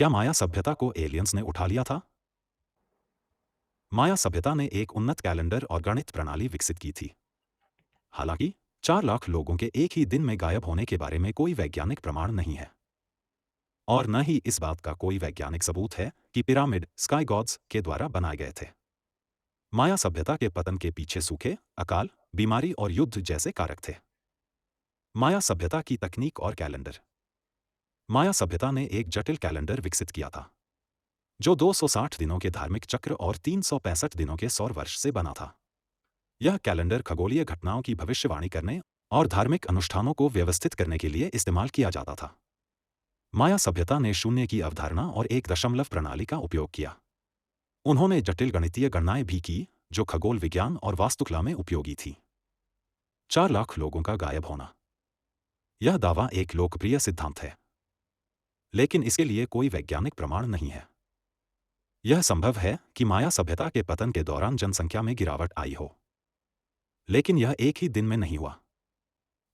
क्या माया सभ्यता को एलियंस ने उठा लिया था? माया सभ्यता ने एक उन्नत कैलेंडर और गणित प्रणाली विकसित की थी। हालांकि 4 लाख लोगों के एक ही दिन में गायब होने के बारे में कोई वैज्ञानिक प्रमाण नहीं है। और न ही इस बात का कोई वैज्ञानिक सबूत है कि पिरामिड स्काई गॉड्स के द्वारा बनाए गए थे। माया सभ्यता के पतन के पीछे सूखे, अकाल, बीमारी और युद्ध जैसे कारक थे। माया सभ्यता की तकनीक और कैलेंडर। माया सभ्यता ने एक जटिल कैलेंडर विकसित किया था जो 260 दिनों के धार्मिक चक्र और 365 दिनों के सौर वर्ष से बना था। यह कैलेंडर खगोलीय घटनाओं की भविष्यवाणी करने और धार्मिक अनुष्ठानों को व्यवस्थित करने के लिए इस्तेमाल किया जाता था। माया सभ्यता ने शून्य की अवधारणा और एक दशमलव प्रणाली का उपयोग किया। उन्होंने जटिल गणितीय गणनाएं भी की जो खगोल विज्ञान और वास्तुकला में उपयोगी थी। 4 लाख लोगों का गायब होना। यह दावा एक लोकप्रिय सिद्धांत है, लेकिन इसके लिए कोई वैज्ञानिक प्रमाण नहीं है। यह संभव है कि माया सभ्यता के पतन के दौरान जनसंख्या में गिरावट आई हो, लेकिन यह एक ही दिन में नहीं हुआ।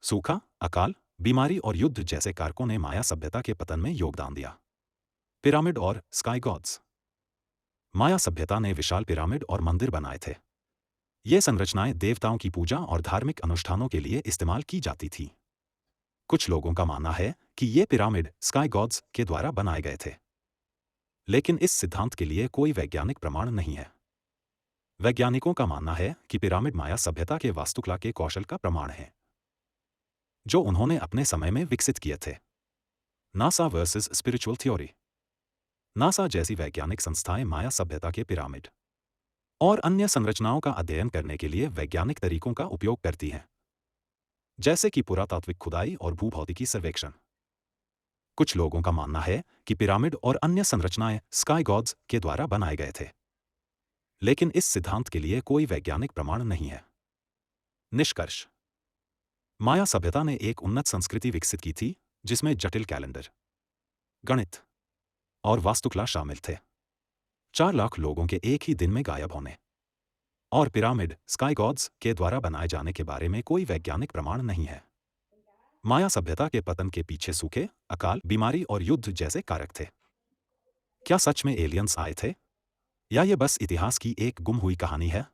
सूखा, अकाल, बीमारी और युद्ध जैसे कारकों ने माया सभ्यता के पतन में योगदान दिया। पिरामिड और स्काई गॉड्स। माया सभ्यता ने विशाल पिरामिड और मंदिर बनाए थे। ये संरचनाएं देवताओं की पूजा और धार्मिक अनुष्ठानों के लिए इस्तेमाल की जाती थी। कुछ लोगों का मानना है कि ये पिरामिड स्काई गॉड्स के द्वारा बनाए गए थे, लेकिन इस सिद्धांत के लिए कोई वैज्ञानिक प्रमाण नहीं है। वैज्ञानिकों का मानना है कि पिरामिड माया सभ्यता के वास्तुकला के कौशल का प्रमाण है जो उन्होंने अपने समय में विकसित किए थे। NASA versus spiritual theory. NASA जैसी वैज्ञानिक संस्थाएं माया सभ्यता के पिरामिड और अन्य संरचनाओं का अध्ययन करने के लिए वैज्ञानिक तरीकों का उपयोग करती हैं, जैसे कि पुरातात्विक खुदाई और भूभौतिकी सर्वेक्षण। कुछ लोगों का मानना है कि पिरामिड और अन्य संरचनाएं स्काई गॉड्स के द्वारा बनाए गए थे, लेकिन इस सिद्धांत के लिए कोई वैज्ञानिक प्रमाण नहीं है। निष्कर्ष। माया सभ्यता ने एक उन्नत संस्कृति विकसित की थी जिसमें जटिल कैलेंडर, गणित और वास्तुकला शामिल थे। 4 लाख लोगों के एक ही दिन में गायब होने और पिरामिड स्काई गॉड्स के द्वारा बनाए जाने के बारे में कोई वैज्ञानिक प्रमाण नहीं है। माया सभ्यता के पतन के पीछे सूखे, अकाल, बीमारी और युद्ध जैसे कारक थे। क्या सच में एलियंस आए थे, या ये बस इतिहास की एक गुम हुई कहानी है?